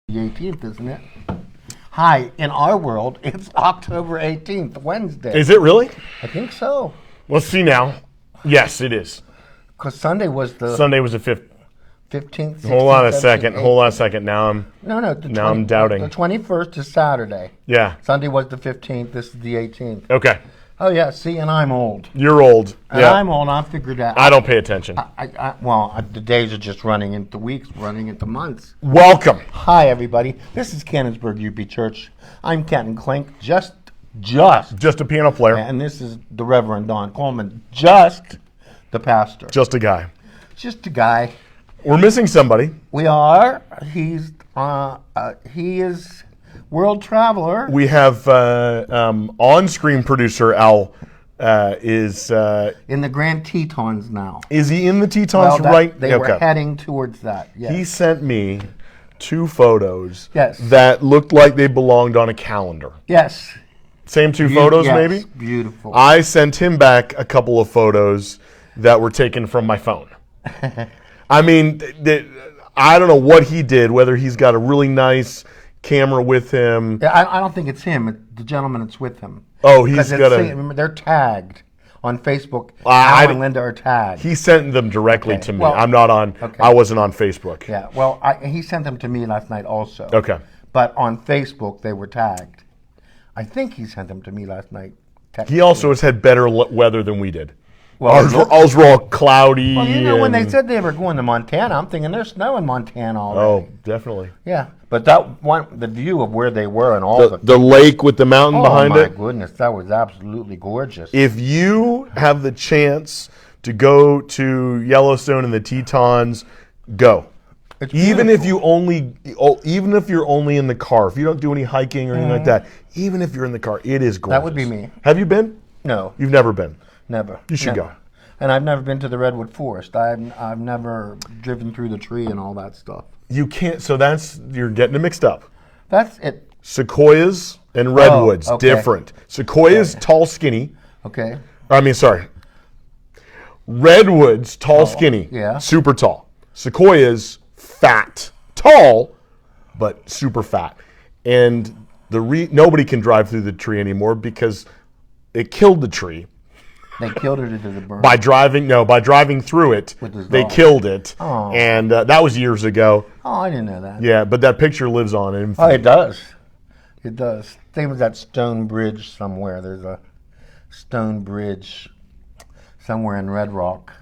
The 18th, isn't it? Hi, in our world, it's October 18th, Wednesday. Is it really? I think so. Let's see now. Yes, it is. Because Sunday was the Sunday was the 15th. 16th, Hold on a 17th, second. 18th. Hold on a second. Now I'm No, I'm doubting. The 21st is Saturday. Yeah. Sunday was the 15th. This is the 18th. Okay. Oh, yeah. See, and I'm old. You're old. And Yeah. I'm old. I figured that. I don't pay attention. The days are just running into weeks, running into months. Welcome. Hi, everybody. This is Canonsburg UP Church. I'm Kenton Clink, just, Just a piano player. and this is the Reverend Don Coleman, just the pastor. Just a guy. Just a guy. We're missing somebody. We are. He is world traveler. We have on-screen producer Al is In the Grand Tetons now. is he in the Tetons right? They were heading towards that. Yes. He sent me 2 photos Yes. that looked like they belonged on a calendar. Yes. Same 2 photos, Yes, maybe? Beautiful. I sent him back a couple of photos that were taken from my phone. I mean, I don't know what he did, whether he's got a really nice camera with him. Yeah, I don't think it's him. It's the gentleman that's with him. Oh, he's Because got a... remember, they're tagged on Facebook. I Al and Linda are tagged. He sent them directly Okay, to me. well, I'm not on... okay. I wasn't on Facebook. Yeah, well, he sent them to me last night also. Okay. But on Facebook, they were tagged. I think he sent them to me last night. He also has had better weather than we did. Well, Ours were all cloudy. Well, you know, when they and- said they were going to Montana, I'm thinking there's snow in Montana already. Oh, definitely. Yeah, but that one, the view of where they were and all The lake with the mountain behind my it. goodness, that was absolutely gorgeous. If you have the chance to go to Yellowstone and the Tetons, go. It's Even beautiful. even if you're only in the car, if you don't do any hiking or anything like that, even if you're in the car, it is gorgeous. That would be me. Have you been? No, You've never been. never. You should Never. go. And I've never been to the Redwood Forest. I've never driven through the tree and all that stuff. You can't. So you're getting it mixed up. That's it. Sequoias and redwoods, okay. different. Sequoias, tall, skinny. Okay. Redwoods, tall, skinny. yeah. Super tall. Sequoias, fat. Tall, but super fat. And nobody can drive through the tree anymore because it killed the tree. They killed it into the burn. By driving through it, With his they dog. killed it. Oh. And that was years ago. Oh, I didn't know that. Yeah, but that picture lives on in Oh, it does. It does. Same as that stone bridge somewhere. There's a stone bridge somewhere in Red Rock.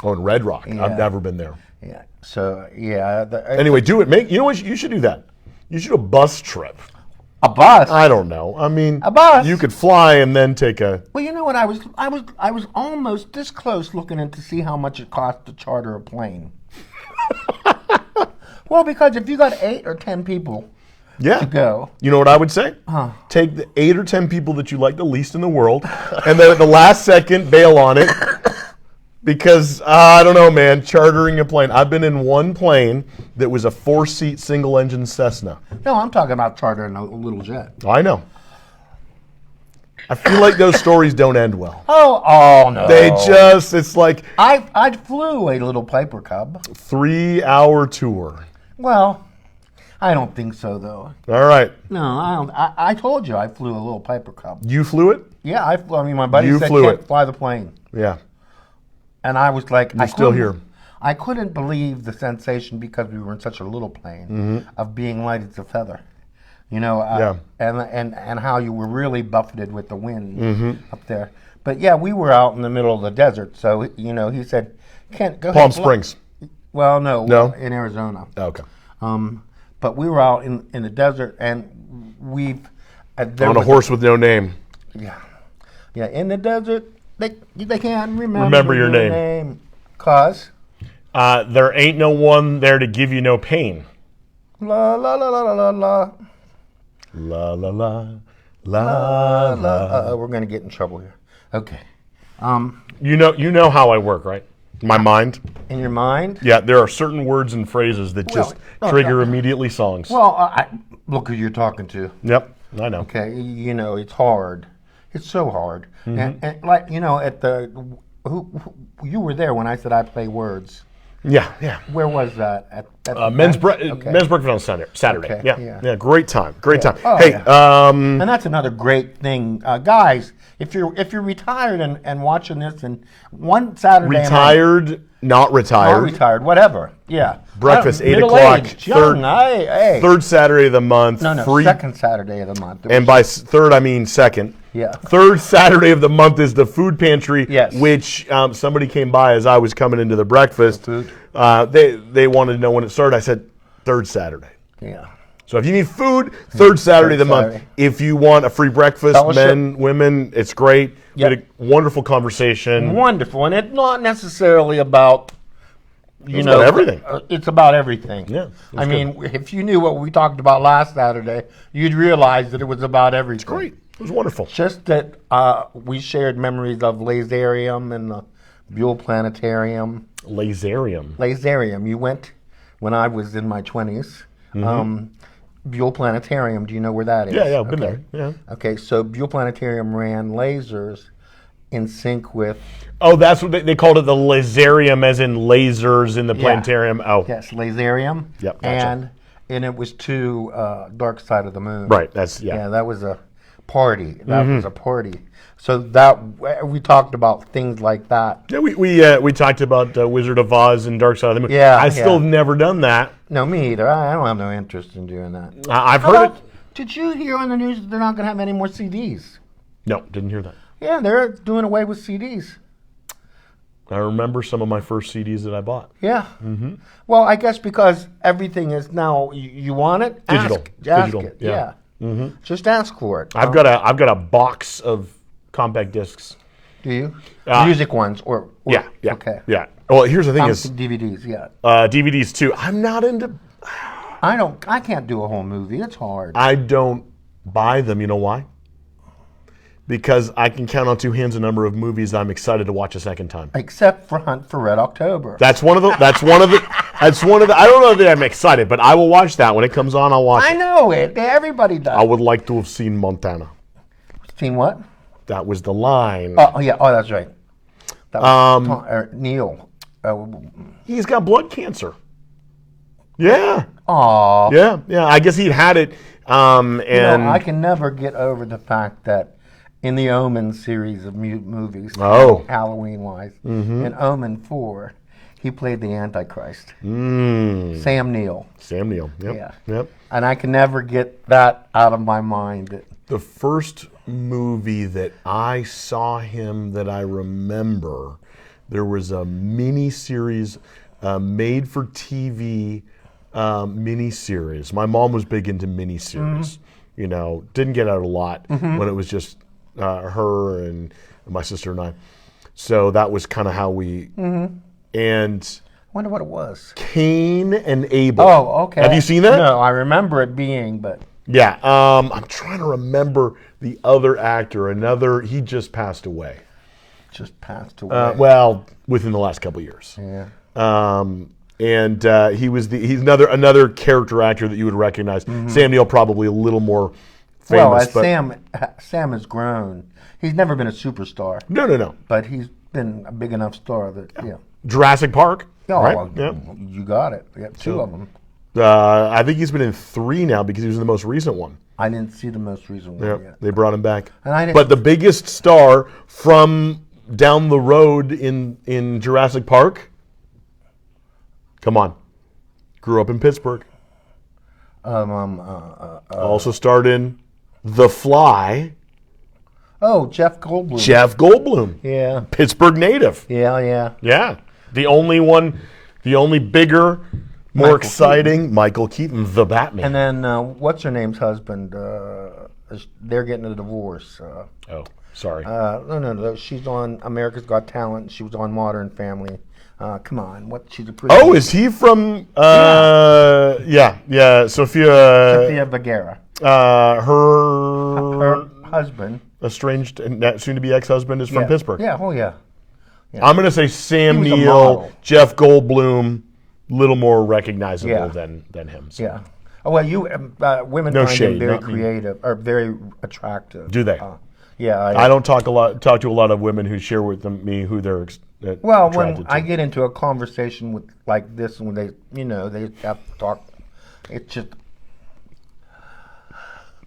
Oh, in Red Rock. Yeah. I've never been there. Yeah. So yeah. Anyway, do it. You know what? You should do that. You should do a bus trip. A bus. I don't know. I mean, A bus? You could fly and then take a. Well, you know what? I was almost this close looking in to see how much it cost to charter a plane. Well, because if you got 8 or 10 people Yeah. to go, You know what I would say? Take the 8 or 10 people that you like the least in the world, and then at the last second bail on it. Because I don't know, man. Chartering a plane. I've been in one plane that was a 4-seat single-engine Cessna. no, I'm talking about chartering a little jet. I know. I feel like those stories don't end well. Oh no! It's like I flew a little Piper Cub. 3-hour tour. Well, I don't think so though. All right. No, I don't. I told you I flew a little Piper Cub. You flew it? Yeah, I flew. I mean, my buddy You said flew can't it. fly the plane, Yeah. and I was like, You're still here. I couldn't believe the sensation because we were in such a little plane of being light as a feather. You know, and how you were really buffeted with the wind up there. But yeah, we were out in the middle of the desert, so you know, he said, "Can't go." Palm Springs. Well, no, No? in Arizona. Okay. But we were out in the desert, and we've On a horse with no name. Yeah, in the desert, they can't Remember your name. Cause There ain't no one there to give you no pain. la la la la la la la. La la la la la. We're gonna get in trouble here. Okay. You know how I work, right? My mind. In your mind? Yeah, there are certain words and phrases that just trigger immediately songs. Well, look who you're talking to. Yep, I know. Okay, you know it's hard. It's so hard. And like you know, you were there when I said I play words. Yeah. Where was that? At the Men's okay. men's breakfast on Saturday. Okay, Yeah. Great time. Oh, Hey, and that's another great thing, guys. If you're retired and watching this, and one Saturday not retired, whatever. Yeah. Breakfast 8 o'clock. Third Saturday of the month. No, free. second Saturday of the month. And by third, I mean second. Yeah. Third Saturday of the month is the food pantry, yes. which somebody came by as I was coming into the breakfast. Food. They wanted to know when it started. I said, third Saturday. Yeah. So if you need food, third Saturday of the month. If you want a free breakfast, Fellowship. men, women, it's great. Yep. We had a wonderful conversation. Wonderful. And it's not necessarily about, about everything. It's about everything. Yeah. I mean, if you knew what we talked about last Saturday, you'd realize that it was about everything. It's great. It was wonderful. Just that we shared memories of Laserium and the Buell Planetarium. Laserium. You went when I was in my 20s. Buell Planetarium, do you know where that is? Yeah, I've been there. Yeah. Okay, so Buell Planetarium ran lasers in sync with... Oh, that's what they called it, the Laserium, as in lasers in the planetarium. Oh. Yes, Laserium. Yep, gotcha. And it was to Dark Side of the Moon. Right, Yeah, that was a party. Was a party. So that we talked about things like that. Yeah, we talked about Wizard of Oz and Dark Side of the Moon. Yeah, I still have never done that. No, me either. I don't have no interest in doing that. I've heard it. Did you hear on the news that they're not going to have any more CDs? No, didn't hear that. Yeah, they're doing away with CDs. I remember some of my first CDs that I bought. Yeah. Mm-hmm. Well, I guess because everything is now, you want it? Digital. Ask it. Yeah. Mm-hmm. Just ask for it. I've got a box of compact discs. Do you? Music ones or yeah. Okay. Yeah. Well, here's the thing is DVDs. Yeah. DVDs too. I'm not into. I can't do a whole movie. It's hard. I don't buy them. You know why? Because I can count on two hands the number of movies I'm excited to watch a second time. Except for Hunt for Red October. That's one of the. I don't know that I'm excited, but I will watch that when it comes on. I'll watch it. I know it. Everybody does. I would like to have seen Montana. Seen what? That was the line. Oh yeah. Oh, that's right. That was Neil. He's got blood cancer. Yeah. Aw. Yeah. I guess he'd had it. And I can never get over the fact that in the Omen series of movies, Halloween-wise, in Omen 4, he played the Antichrist. Sam Neill. Yep. Yeah. Yep. And I can never get that out of my mind. The first movie that I saw him that I remember, there was a mini-series, made-for-TV mini-series. My mom was big into mini-series. You know, didn't get out a lot when it was just her and my sister and I. So that was kind of how we... And... I wonder what it was. Cain and Abel. Oh, okay. Have you seen that? No, I remember it being, but... Yeah. I'm trying to remember the other actor. He just passed away. Just passed away. Well, within the last couple of years. Yeah. And he's another character actor that you would recognize. Sam Neill probably a little more famous. Well, as Sam has grown, he's never been a superstar. No. But he's been a big enough star that Jurassic Park. Oh, right? Well, you got it. We got two of them. I think he's been in 3 now because he was in the most recent one. I didn't see the most recent one yet. They brought him back. And but the biggest star from down the road in Jurassic Park. Come on. Grew up in Pittsburgh. Also starred in The Fly. Oh, Jeff Goldblum. Jeff Goldblum. Yeah. Pittsburgh native. Yeah. Yeah. The only bigger, more exciting, Michael Keaton, the Batman. And then, what's her name's husband? They're getting a divorce. Sorry. No. She's on America's Got Talent. She was on Modern Family. Come on, she's a pretty... Oh, is he from... Yeah, Sophia Vergara. Her husband. Estranged, soon-to-be ex-husband is from Pittsburgh. Yeah, I'm going to say Sam Neill, Jeff Goldblum, little more recognizable than him. So. Yeah. Oh, well, women find him very creative, or very attractive. Do they? Yeah, I don't talk to a lot of women who share with me who they're well, attracted when to. I get into a conversation with like this, when they have to talk, it's just,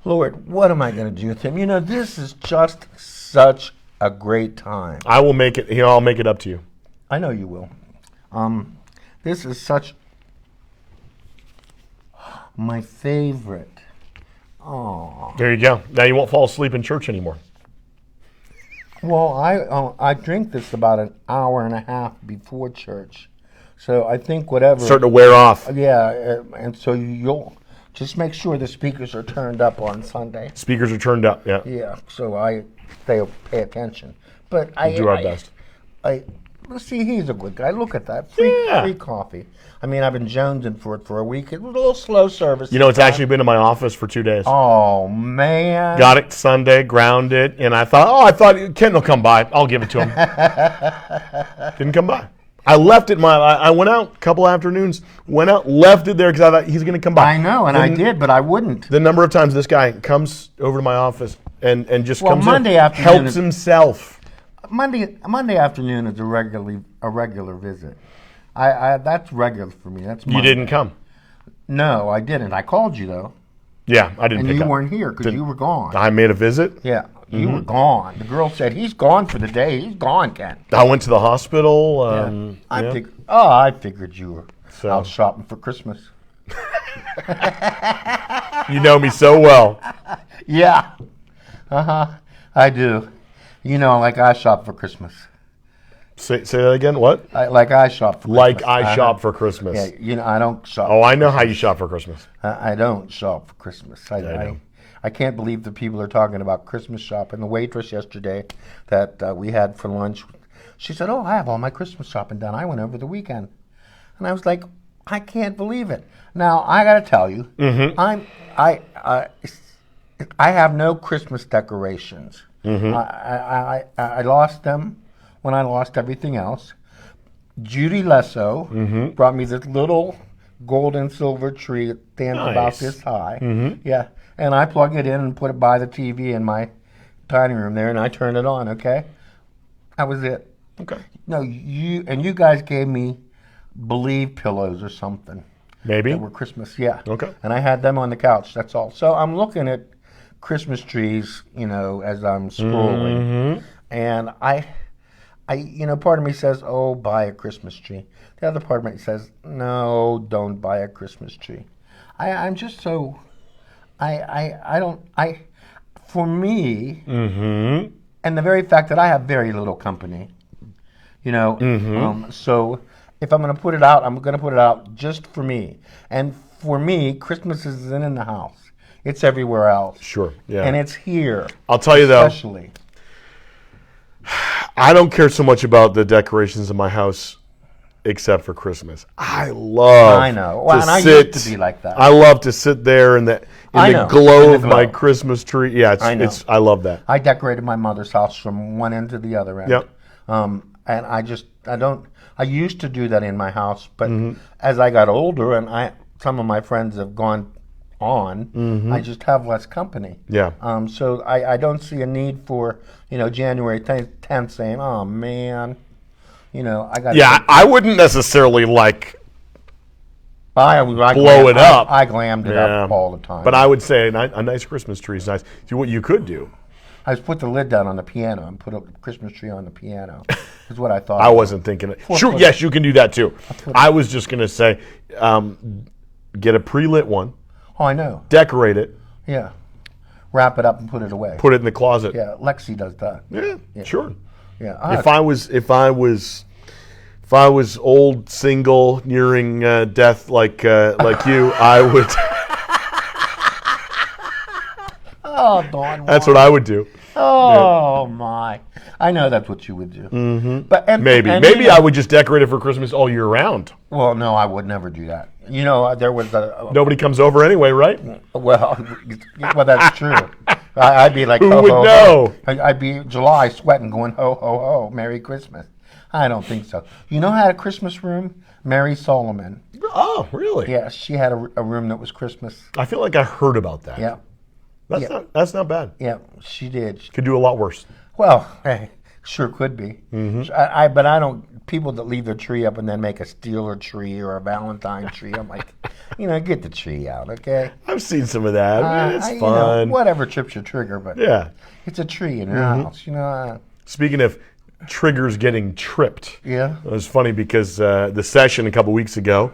Lord, what am I going to do with him? This is just such a great time. I will make it. I'll make it up to you. I know you will. This is such my favorite. Oh. There you go. Now you won't fall asleep in church anymore. Well, I drink this about an hour and a half before church, so I think whatever Starting to wear off. Yeah, and so you'll just make sure the speakers are turned up on Sunday. Speakers are turned up. Yeah. Yeah, so I pay attention. But We'll do our best. Let's see, he's a good guy. Look at that. Free coffee. I mean, I've been jonesing for it for a week. It was a little slow service. It's actually been in my office for 2 days. Oh, man. Got it Sunday, ground it, and I thought Kenton will come by. I'll give it to him. Didn't come by. I left it. I went out a couple afternoons, left it there because I thought he's going to come by. I know, and I did, but I wouldn't. The number of times this guy comes over to my office and just comes Monday in, afternoon helps himself. Monday afternoon is a regular visit. That's regular for me. That's Monday. You didn't come. No, I didn't. I called you though. Yeah, I didn't. And pick you up. weren't here because you were gone. I made a visit. Yeah, you were gone. The girl said he's gone for the day. He's gone, Ken. I went to the hospital. I figured you were out shopping for Christmas. You know me so well. Yeah. I do. Like I shop for Christmas. Say that again. What? I shop for Christmas. Like I shop for Christmas. Yeah, I don't shop. Oh, I know how you shop for Christmas. I don't shop for Christmas. I know. I can't believe the people are talking about Christmas shopping. The waitress yesterday that we had for lunch, she said, "Oh, I have all my Christmas shopping done. I went over the weekend," and I was like, "I can't believe it." Now I got to tell you, I have no Christmas decorations. I lost them when I lost everything else. Judy Lesso brought me this little gold and silver tree that stands about this high. Yeah, and I plug it in and put it by the TV in my dining room there, and I turn it on. Okay, that was it. Okay. No, you guys gave me Believe pillows or something. Maybe. That were Christmas. Yeah. Okay. And I had them on the couch. That's all. So I'm looking at Christmas trees, as I'm scrolling, and I, part of me says, "Oh, buy a Christmas tree." The other part of me says, "No, don't buy a Christmas tree." I'm just so, for me, and the very fact that I have very little company, so if I'm going to put it out, I'm going to put it out just for me, and for me, Christmas isn't in the house. It's everywhere else. Sure, yeah. And it's here. I'll tell you though, especially. I don't care so much about the decorations in my house except for Christmas. I know. Well, and I used to be like that. I love to sit there in the glow of my Christmas tree. Yeah, I love that. I decorated my mother's house from one end to the other end. Yep. And I used to do that in my house, but as I got older and some of my friends have gone on, I just have less company. Yeah. So I don't see a need for, January 10th saying, "Oh man, I got." Yeah, I wouldn't necessarily blow it up. I glammed it up all the time. But I would say a nice Christmas tree is nice. See, what you could do. I just put the lid down on the piano and put a Christmas tree on the piano. Is what I thought. I wasn't thinking it. Sure, yes, you can do that too. I was just going to say, get a pre-lit one. Oh, I know. Decorate it. Yeah. Wrap it up and put it away. Put it in the closet. Yeah, Lexi does that. Yeah. Sure. Yeah. If I was old, single, nearing death like you, I would. Oh, Dawn. That's what I would do. Oh my! I know that's what you would do. But maybe I would just decorate it for Christmas all year round. Well, no, I would never do that. There was nobody comes over anyway, right? Well, that's true. I'd be like, who would know? I'd be July sweating, going ho ho ho, Merry Christmas. I don't think so. You know, how had a Christmas room? Mary Solomon. Oh, really? Yeah, she had a room that was Christmas. I feel like I heard about that. Yeah. That's not bad. Yeah, she did. Could do a lot worse. Well, hey, sure could be. But I don't. People that leave their tree up and then make a Steeler tree or a Valentine tree, I'm like, get the tree out, okay? I've seen some of that. It's fun. Whatever trips your trigger, but yeah, it's a tree in your house. Speaking of triggers getting tripped, yeah, it was funny because the session a couple weeks ago,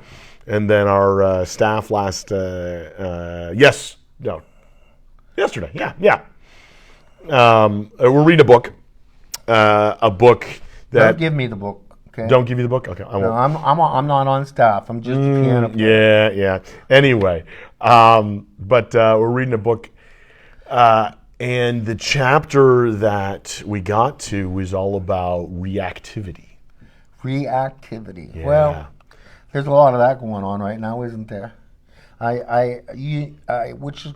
and then our staff yesterday, yeah. We're reading a book that. Don't give me the book. Okay. Don't give you the book? Okay, I won't. No, I'm not on staff. I'm just a piano player. Yeah. Anyway, but we're reading a book, and the chapter that we got to was all about reactivity. Reactivity. Yeah. Well, there's a lot of that going on right now, isn't there? Which is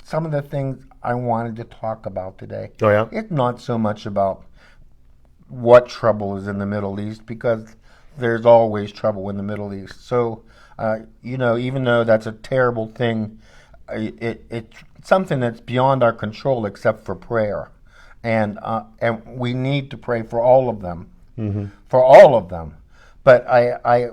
some of the things I wanted to talk about today. Oh yeah. It's not so much about what trouble is in the Middle East, because there's always trouble in the Middle East. So, even though that's a terrible thing, it's something that's beyond our control except for prayer, and we need to pray for all of them, for all of them. But I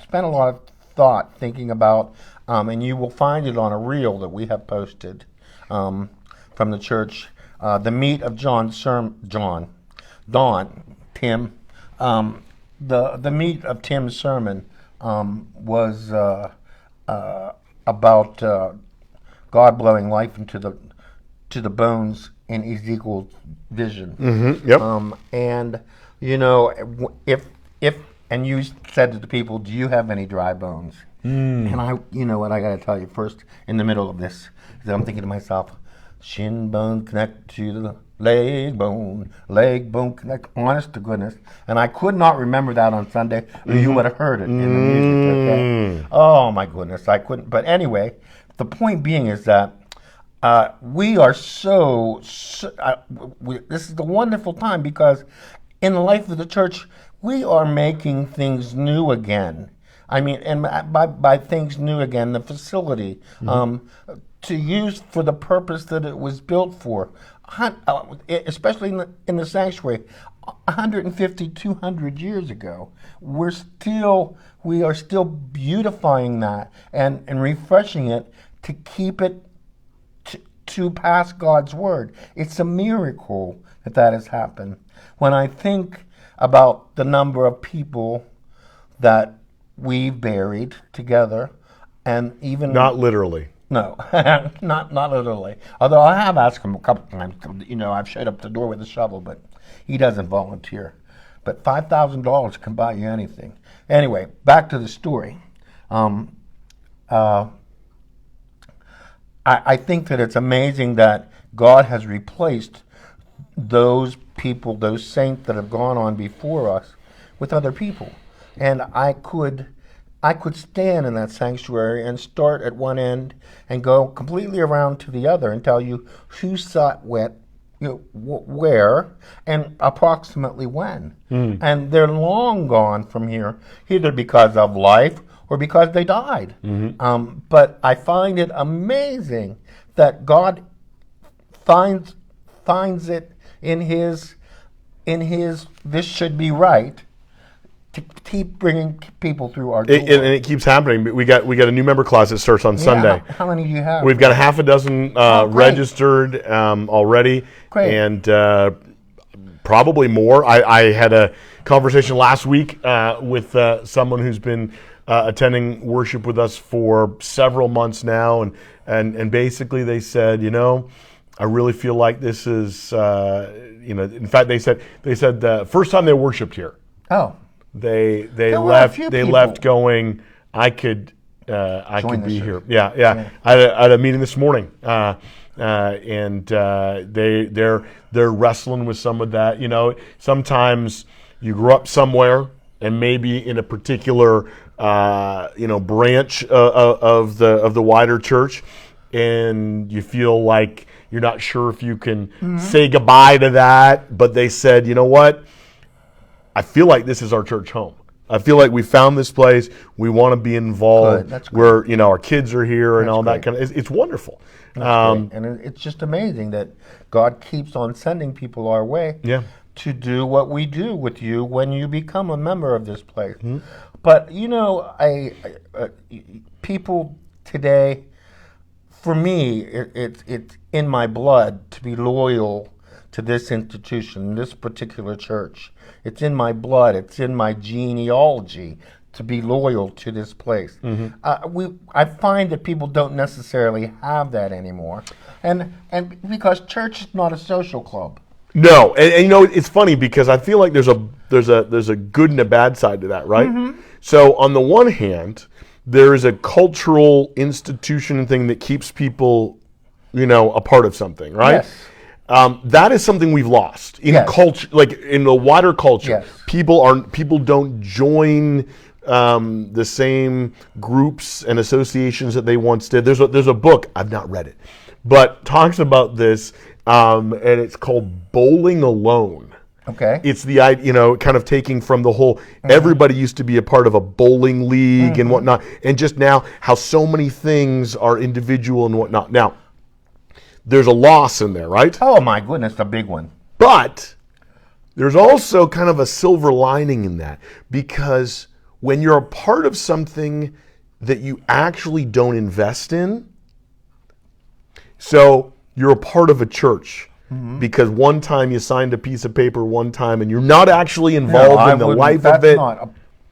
spent a lot of thought thinking about, and you will find it on a reel that we have posted from the church. The meat of Tim. The meat of Tim's sermon was about God blowing life into the bones in Ezekiel's vision. Mm-hmm. Yep. And if you said to the people, "Do you have any dry bones?" And I got to tell you first in the middle of this, is I'm thinking to myself, shin bone connect to the leg bone connect. Honest to goodness, and I could not remember that on Sunday. You would have heard it in the music. Okay? Oh my goodness, I couldn't. But anyway, the point being is that we are this is the wonderful time, because in the life of the church, we are making things new again. I mean, and by things new again, the facility to use for the purpose that it was built for, especially in the sanctuary, 150, 200 years ago. We are still beautifying that and refreshing it to keep it to pass God's word. It's a miracle that has happened. When I think about the number of people that we've buried together, and even not literally. No, not literally. Although I have asked him a couple times. I've showed up the door with a shovel, but he doesn't volunteer. But $5,000 can buy you anything. Anyway, back to the story. I think that it's amazing that God has replaced those people, those saints that have gone on before us, with other people. And I could stand in that sanctuary and start at one end and go completely around to the other and tell you who sat where and approximately when. And they're long gone from here, either because of life or because they died. But I find it amazing that God finds it in his this should be right, to keep bringing people through our door. And it keeps happening. We got a new member class that starts on Sunday. How many do you have? We've got a half a dozen registered already. Great. And probably more. I had a conversation last week with someone who's been attending worship with us for several months now, and basically they said, I really feel like this is, in fact, they said the first time they worshiped here. Oh. They left going, I could be here. Yeah. I had a meeting this morning, and they're wrestling with some of that. Sometimes you grew up somewhere, and maybe in a particular branch of the wider church, and you feel like you're not sure if you can say goodbye to that. But they said, you know what? I feel like this is our church home. I feel like we found this place. We want to be involved. Good. That's great. Where our kids are here and That's all that great. kind of. It's wonderful. And it's just amazing that God keeps on sending people our way Yeah. to do what we do with you when you become a member of this place. But people today, for me, it's in my blood to be loyal to this institution, this particular church. It's in my blood. It's in my genealogy to be loyal to this place. I find that people don't necessarily have that anymore, and because church is not a social club. No, and it's funny because I feel like there's a good and a bad side to that, right? So on the one hand, there is a cultural institution and thing that keeps people, a part of something, right? Yes. That is something we've lost in Yes. culture, like in the wider culture. Yes. People don't join the same groups and associations that they once did. There's a book, I've not read it, but talks about this, and it's called Bowling Alone. Okay. It's the kind of taking from the whole. Everybody used to be a part of a bowling league and whatnot, and just now how so many things are individual and whatnot. Now, there's a loss in there, right? Oh my goodness, the big one. But there's also kind of a silver lining in that, because when you're a part of something that you actually don't invest in, so you're a part of a church because one time you signed a piece of paper one time and you're not actually involved in the life of it.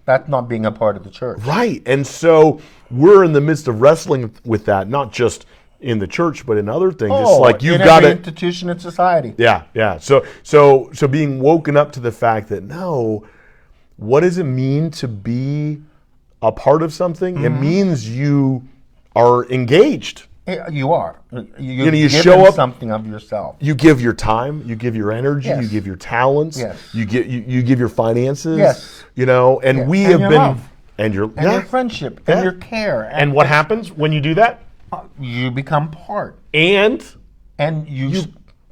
That's not being a part of the church. Right. And so we're in the midst of wrestling with that, not just in the church, but in other things. It's like you've got to institution in society. Yeah. So being woken up to the fact that no, what does it mean to be a part of something? It means you are engaged. You are. You show up. Something of yourself. You give your time. You give your energy. Yes. You give your talents. Yes. You give your finances. Yes. And Yes. we And have your been love. and your And your friendship and your care. And what happens when you do that? You become part. And you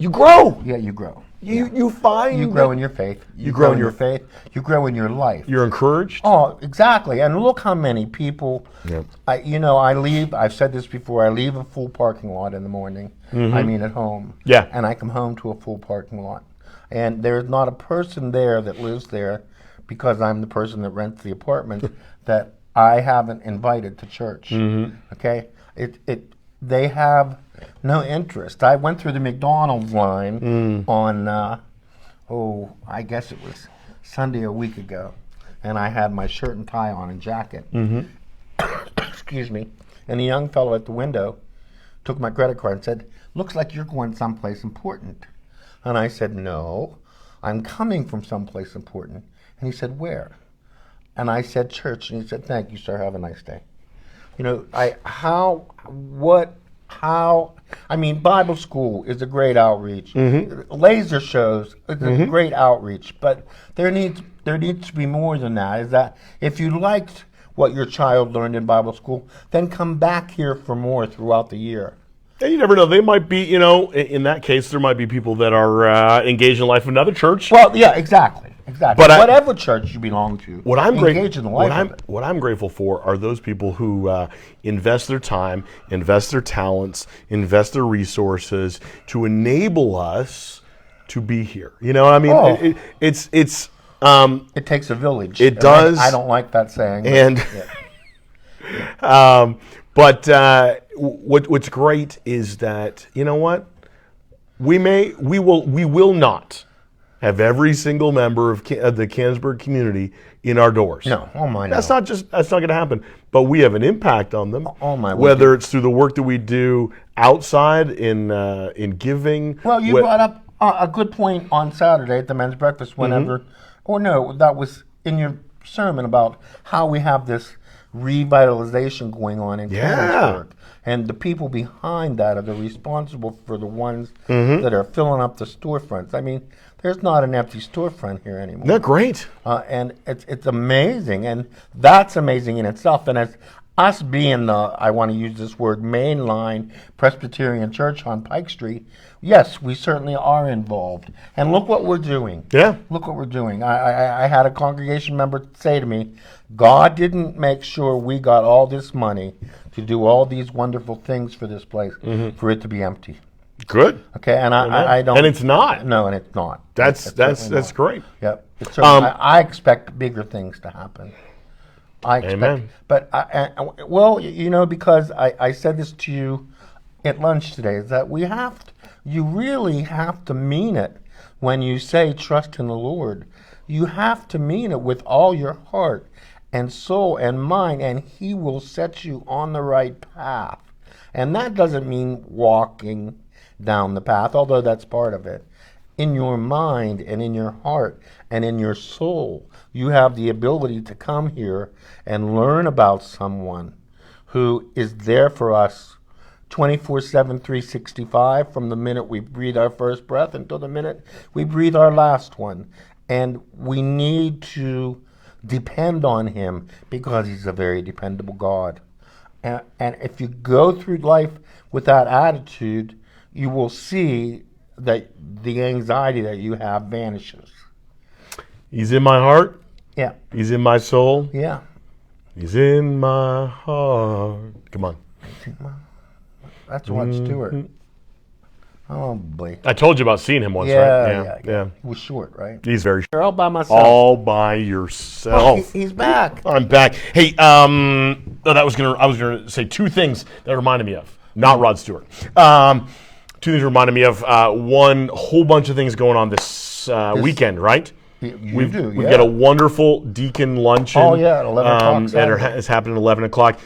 grow. Yeah, you grow. You find You grow in your faith. You grow in your faith. You grow in your life. You're encouraged. Oh, exactly. And look how many people. Yep. I leave. I've said this before. I leave a full parking lot in the morning. I mean, at home. Yeah. And I come home to a full parking lot, and there's not a person there that lives there, because I'm the person that rents the apartment that I haven't invited to church. Okay. They have no interest. I went through the McDonald's line on, I guess it was Sunday a week ago, and I had my shirt and tie on and jacket. Excuse me. And a young fellow at the window took my credit card and said, "Looks like you're going someplace important." And I said, "No, I'm coming from someplace important." And he said, "Where?" And I said, "Church." And he said, "Thank you, sir. Have a nice day." Bible school is a great outreach. Laser shows is a great outreach, but there needs to be more than that. Is that if you liked what your child learned in Bible school, then come back here for more throughout the year. And you never know. They might be, in that case, there might be people that are engaged in life of another church. Well, yeah, exactly. But whatever church you belong to, engage in the life of it. What I'm grateful for are those people who invest their time, invest their talents, invest their resources to enable us to be here. You know what I mean? Oh. It takes a village. It does. I don't like that saying. But what's great is that, you know what? We will not have every single member of the Canonsburg community in our doors. No, no. That's not going to happen. But we have an impact on them. Whether it's through the work that we do outside in giving. Well, you brought up a good point on Saturday at the men's breakfast. Whenever, that was in your sermon about how we have this revitalization going on in Canonsburg. And the people behind that are responsible for the ones that are filling up the storefronts. I mean, there's not an empty storefront here anymore. They're great. And it's amazing. And that's amazing in itself. And us being the, I want to use this word, mainline Presbyterian Church on Pike Street, yes, we certainly are involved. And look what we're doing. Yeah. Look what we're doing. I had a congregation member say to me, God didn't make sure we got all this money to do all these wonderful things for this place for it to be empty. Good. Okay, and I don't. And it's not. No, and it's not. That's great. Yep. It's I expect bigger things to happen. I expect, Amen. But well, because I said this to you at lunch today, is that you really have to mean it when you say trust in the Lord. You have to mean it with all your heart and soul and mind, and He will set you on the right path. And that doesn't mean walking down the path, although that's part of it. In your mind and in your heart and in your soul, you have the ability to come here and learn about someone who is there for us 24/7, 365, from the minute we breathe our first breath until the minute we breathe our last one. And we need to depend on Him because He's a very dependable God. And if you go through life with that attitude, you will see that the anxiety that you have vanishes. He's in my heart. Yeah. He's in my soul. Yeah. He's in my heart. Come on. That's Rod Stewart. Oh, boy. I told you about seeing him once, right? Yeah. He was short, right? He's very short. You're all by myself. All by yourself. Oh, he's back. I'm back. Hey, I was gonna say two things that reminded me of. Not Rod Stewart. Two things reminded me of. One, whole bunch of things going on this weekend, right? We've got a wonderful deacon luncheon. Oh, yeah, at 11 o'clock that is happening at 11 o'clock.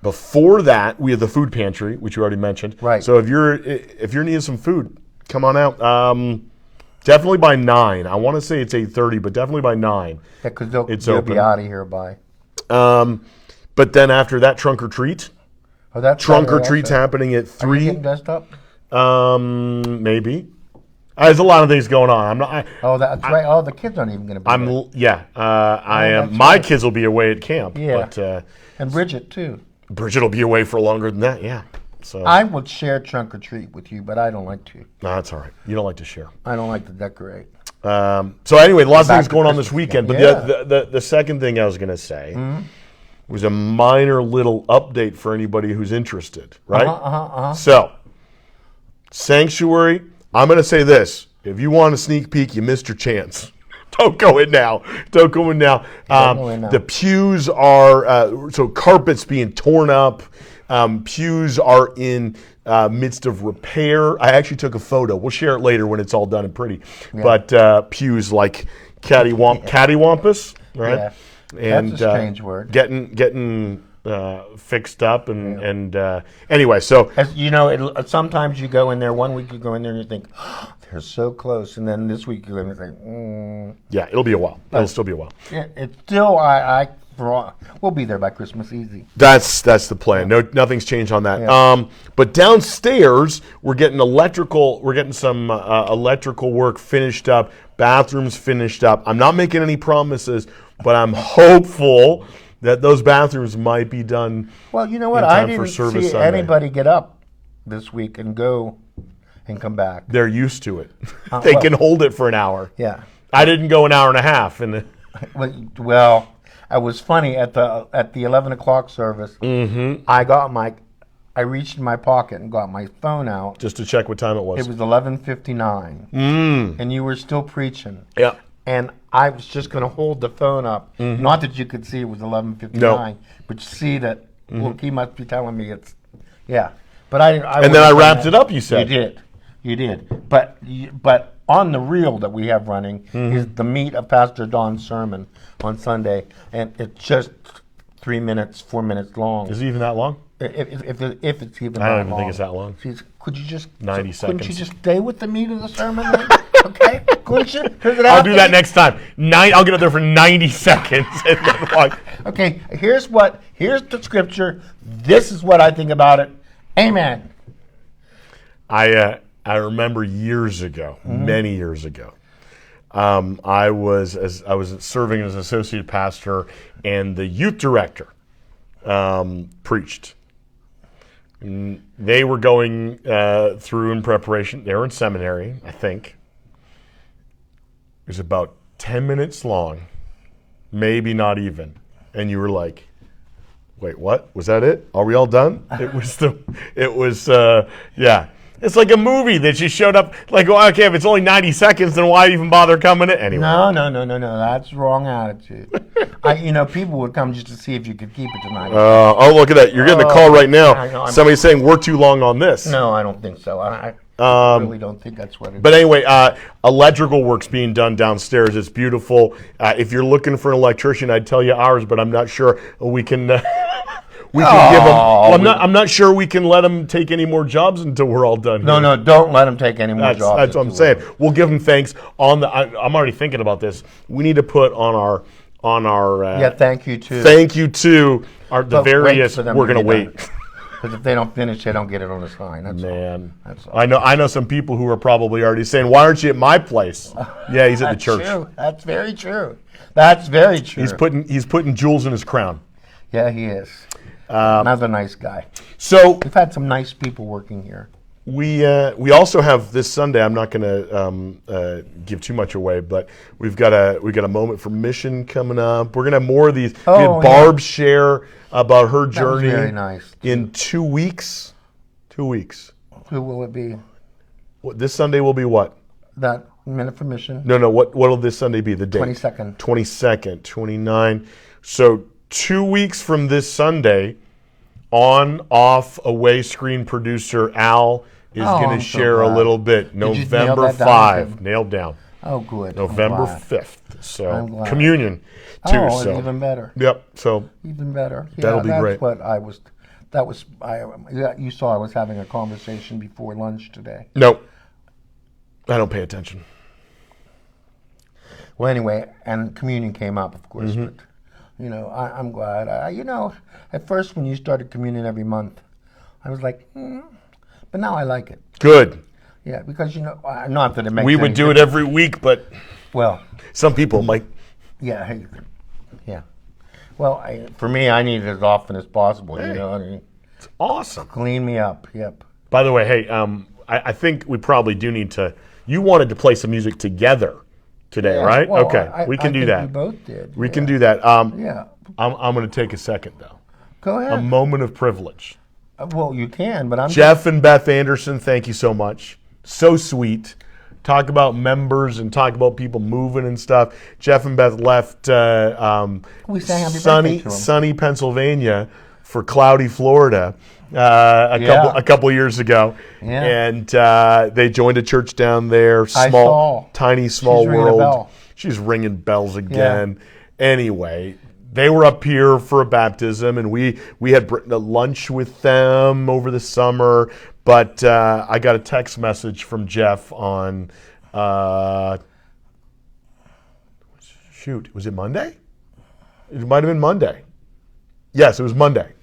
Before that, we have the food pantry, which you already mentioned. Right. So if you're needing some food, come on out. Definitely by 9. I want to say it's 8:30, but definitely by 9. Yeah, because they'll be out of here by. But then after that, trunk or treat. Oh, that's Trunk or treat's happening at 3. Are you getting dressed up? Maybe. There's a lot of things going on. I'm not. That's right. Oh, the kids aren't even going to be there. I am. My kids will be away at camp. Yeah. But, and Bridget too. Bridget will be away for longer than that. Yeah. So I would share trunk or treat with you, but I don't like to. No, that's all right. You don't like to share. I don't like to decorate. So anyway, lots of things going on this weekend. But Yeah. the second thing I was going to say was a minor little update for anybody who's interested. Right. So Sanctuary. I'm going to say this. If you want a sneak peek, you missed your chance. Don't go in now. Don't go in now. The pews are, so carpets being torn up. Pews are in midst of repair. I actually took a photo. We'll share it later when it's all done and pretty. Yeah. But pews like cattywampus, right? Yeah. And, that's a strange word. Getting fixed up and anyway, so as you know, sometimes you go in there. One week you go in there and you think, oh, they're so close, and then this week you go in and think, yeah, it'll be a while. It'll still be a while. It's still we'll be there by Christmas easy. That's the plan. No, nothing's changed on that. Yeah. But downstairs we're getting some electrical work finished up, bathrooms finished up. I'm not making any promises, but I'm hopeful that those bathrooms might be done. Well, you know what? I didn't see anybody get up this week and go and come back. They're used to it. They can hold it for an hour. Yeah. I didn't go an hour and a half. Well, it was funny at the 11 o'clock service. Mm-hmm. I reached in my pocket and got my phone out just to check what time it was. It was 11:59, and you were still preaching. Yeah. And I was just going to hold the phone up. Mm-hmm. Not that you could see it was 11:59, but you see that, look, he must be telling me it's, yeah. But I didn't. And then I wrapped it up, you said. You did. But on the reel that we have running is the meat of Pastor Don's sermon on Sunday. And it's just 3 minutes, 4 minutes long. Is it even that long? If it's even I don't even think it's that long. Could you just 90 seconds? Couldn't you just stay with the meat of the sermon then? Okay, couldn't you? I'll do that next time. I'll get up there for 90 seconds and then walk. Okay, here's the scripture. This is what I think about it. Amen. I remember years ago, many years ago. I was serving as associate pastor, and the youth director preached. And they were going through in preparation. They were in seminary, I think. It was about 10 minutes long, maybe not even. And you were like, wait, what? Was that it? Are we all done? Yeah. It's like a movie that you showed up, like, well, okay, if it's only 90 seconds, then why even bother coming in? Anyway. No. That's the wrong attitude. People would come just to see if you could keep it to 90 seconds. Oh, look at that. You're getting a call right now. Somebody's saying we're too long on this. No, I don't think so. I really don't think that's what it is. But anyway, electrical work's being done downstairs. It's beautiful. If you're looking for an electrician, I'd tell you ours, but I'm not sure we can... We can give them. Well, I'm not sure we can let them take any more jobs until we're all done. No, don't let them take any more jobs. That's what I'm saying. We'll give them thanks on the. I'm already thinking about this. We need to put on our. Thank you too. Thank you to the various. We're gonna wait. Because if they don't finish, they don't get it on the sign. That's all. That's all. I know some people who are probably already saying, "Why aren't you at my place?" Yeah, he's at the church. True. That's very true. That's very true. He's putting jewels in his crown. Yeah, he is. Another nice guy. So we've had some nice people working here. We also have this Sunday. I'm not going to give too much away, but we've got a moment for mission coming up. We're going to have more of these. We had Barb share about her journey. That was very nice. In 2 weeks. 2 weeks. Who will it be? This Sunday will be what? That minute for mission. No. What will this Sunday be? The date. 22nd. 22nd. 29. So 2 weeks from this Sunday, on, off, away screen producer Al is going to share a little bit. November 5. Nailed down. Oh, good. November 5th. So communion too. So even better. Yep. So even better. Yeah, that'll be great. You saw I was having a conversation before lunch today. No, I don't pay attention. Well, anyway, and communion came up, of course, but. I'm glad. At first when you started communion every month, I was like, but now I like it. Good. Yeah, because not that it makes. We would do it every week, but some people might. Yeah. Well, for me, I need it as often as possible. Hey, it's awesome. Clean me up. Yep. By the way, hey, I think we probably do need to. You wanted to play some music together today, right? Well, okay, we can do that. We both did. We can do that. Yeah. I'm going to take a second though. Go ahead. A moment of privilege. Well, you can, but I'm. Jeff and Beth Anderson, thank you so much. So sweet. Talk about members and talk about people moving and stuff. Jeff and Beth left sunny Pennsylvania for cloudy Florida a couple years ago, and they joined a church down there. Tiny small world. She's ringing bells again. Yeah. Anyway, they were up here for a baptism, and we had lunch with them over the summer. But I got a text message from Jeff on, was it Monday? It might have been Monday. Yes, it was Monday.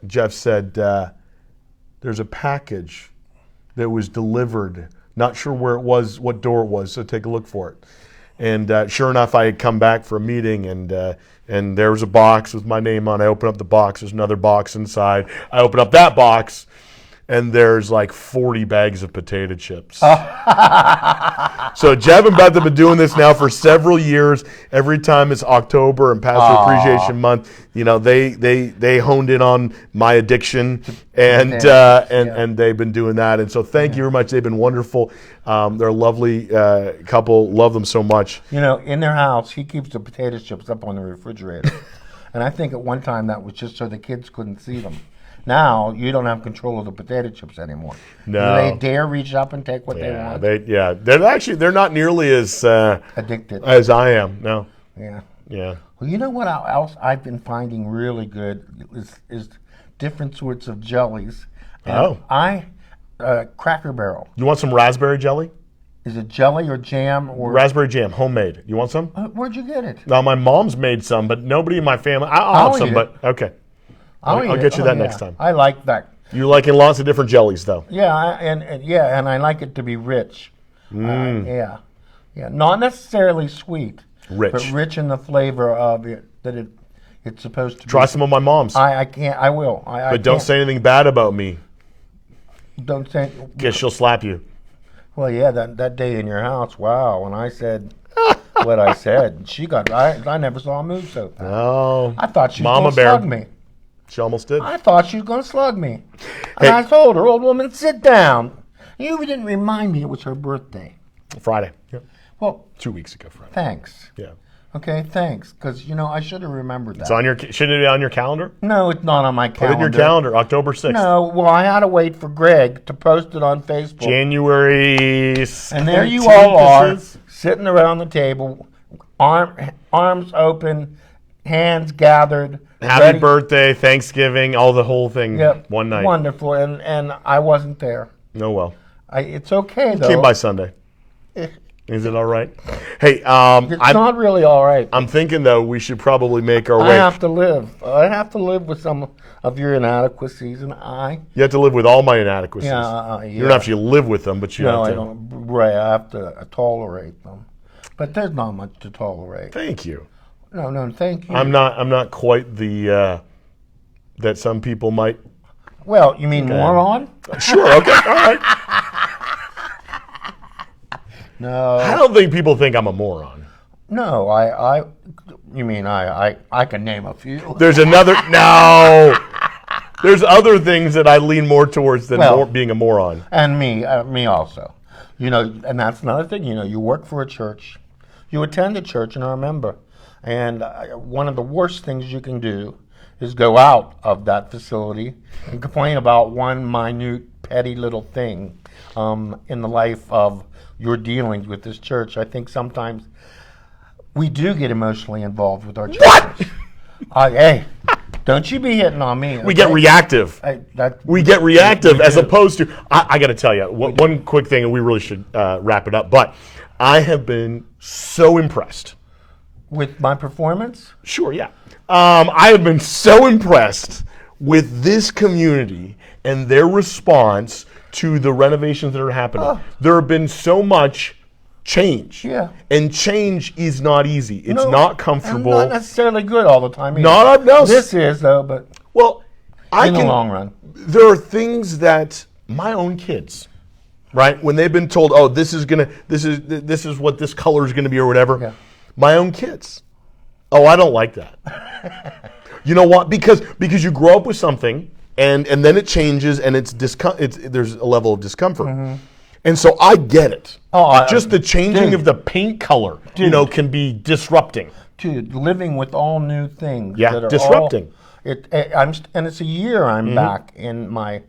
Jeff said, there's a package that was delivered. Not sure where it was, what door it was, so take a look for it. And sure enough, I had come back for a meeting, and there was a box with my name on it. I open up the box. There's another box inside. I open up that box, and there's like 40 bags of potato chips. So Jeff and Beth have been doing this now for several years. Every time it's October and Pastor Appreciation Month, they honed in on my addiction, and they've been doing that. And so thank you very much. They've been wonderful. They're a lovely couple. Love them so much. In their house, he keeps the potato chips up on the refrigerator. And I think at one time that was just so the kids couldn't see them. Now you don't have control of the potato chips anymore. No, they dare reach up and take what they want. They're not nearly as addicted as I am. No. Yeah. Yeah. Well, you know what else I've been finding really good is different sorts of jellies. And Cracker Barrel. You want some raspberry jelly? Is it jelly or jam or raspberry jam, homemade? You want some? Where'd you get it? No, my mom's made some, but nobody in my family. I'll have some, but okay. I'll get you that next time. I like that. You like in lots of different jellies, though. Yeah, and I like it to be rich. Not necessarily sweet, rich, but rich in the flavor of it. That it It's supposed to Try be. some of my mom's. I can't. I will. But don't say anything bad about me. Don't say. Because she'll slap you. Well, yeah, that day in your house. Wow, when I said what I said, she got. I never saw her move so fast. No. I thought she was Mama going to bear. slug me. She almost did. I thought she was going to slug me. Hey. And I told her, old woman, sit down. You didn't remind me it was her birthday. Friday. Yep. Well, 2 weeks ago Friday. thanks. Yeah. Okay, thanks. Because, I should have remembered that. It's on your. Shouldn't it be on your calendar? No, it's not on my Put calendar. it in your calendar, October 6th. No, well, I had to wait for Greg to post it on Facebook. January. And there you 17th all are, this is. sitting around the table, arms open, hands gathered. Happy ready. birthday, Thanksgiving, all the whole thing. Yep. One night. Wonderful. And I wasn't there. Oh well. It's okay, though. Came by Sunday. Is it all right? Hey, It's I'm not really all right. I'm thinking though we should probably make our I way. have to live. I have to live with some of your inadequacies, and You have to live with all my inadequacies. Yeah. You don't actually live with them, but you No, have to. I don't. Right, I have to tolerate them. But there's not much to tolerate. Thank you. No, thank you. I'm not quite the that some people might. Well, you mean moron? Sure. Okay. All right. No. I don't think people think I'm a moron. No, you mean I can name a few. There's another. No. There's other things that I lean more towards than being a moron. And me also. And that's another thing. You work for a church, you attend a church and are a member. And one of the worst things you can do is go out of that facility and complain about one minute, petty little thing in the life of your dealings with this church. I think sometimes we do get emotionally involved with our churches. What? Hey, don't you be hitting on me. We get reactive. We get reactive as opposed to. I got to tell you one quick thing, and we really should wrap it up. But I have been so impressed with my performance. Sure, yeah. I have been so impressed with this community and their response to the renovations that are happening. There have been so much change. Yeah. And change is not easy. It's not comfortable. And not necessarily good all the time either. No. This is, though, but well, in the long run. There are things that my own kids, right, when they've been told, oh, this is what this color is gonna be or whatever. Yeah. My own kids. Oh, I don't like that. You know what? Because you grow up with something and then it changes and there's a level of discomfort. Mm-hmm. And so I get it. Just the changing of the paint color, can be disrupting. Dude, living with all new things. Yeah, that are disrupting. And it's a year I'm back in my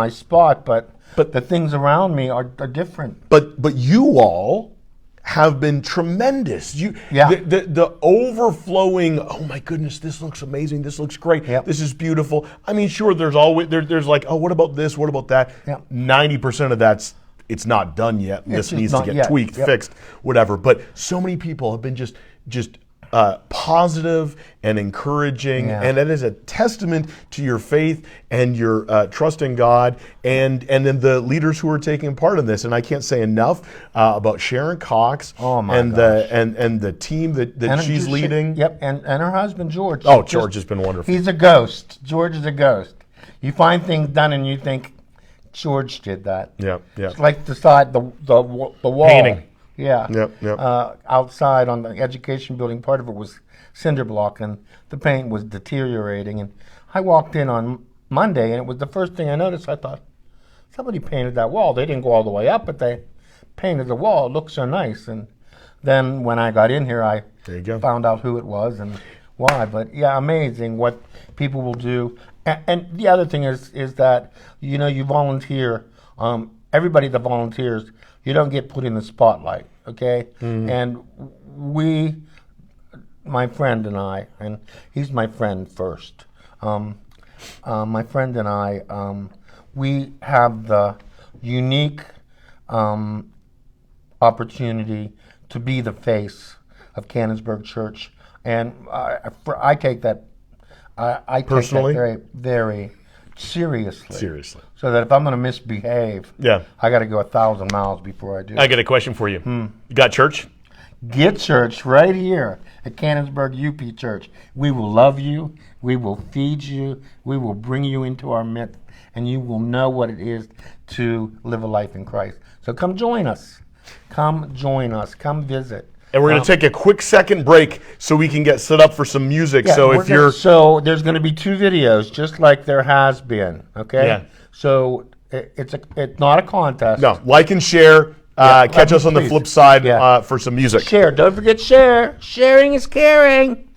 spot, but the things around me are different. But you all have been tremendous. The overflowing, oh my goodness, this looks amazing, this looks great, this is beautiful. I mean, sure, there's always there's like, oh, what about this, what about that? 90% of it's not done yet. This needs to get tweaked, fixed, whatever. But so many people have been just positive and encouraging, and that is a testament to your faith and your trust in God, and then the leaders who are taking part in this. And I can't say enough about Sharon Cox and the team that she's leading. Yep, and her husband George. Oh, George has been wonderful. He's a ghost. George is a ghost. You find things done and you think George did that. Yeah. It's like the side, the wall. Painting. Yeah. Yep. Outside on the education building, part of it was cinder block, and the paint was deteriorating. And I walked in on Monday, and it was the first thing I noticed. I thought, somebody painted that wall. They didn't go all the way up, but they painted the wall. It looked so nice. And then when I got in here, I found out who it was and why. But yeah, amazing what people will do. And the other thing is that, you volunteer. Everybody that volunteers, you don't get put in the spotlight, okay? Mm-hmm. And my friend and I, and he's my friend first, my friend and I, we have the unique opportunity to be the face of Canonsburg Church. And I take that, I personally? take that very, very seriously. Seriously. So that if I'm going to misbehave, I got to go 1,000 miles before I do. I got a question for you. You got church? Get church right here at Canonsburg UP Church. We will love you. We will feed you. We will bring you into our midst, and you will know what it is to live a life in Christ. So come join us. Come join us. Come visit. And we're going to take a quick second break so we can get set up for some music. Yeah, so so there's going to be 2 videos, just like there has been. Okay. Yeah. So it's not a contest. No, like and share. Catch us on the flip side for some music. Share. Don't forget share. Sharing is caring.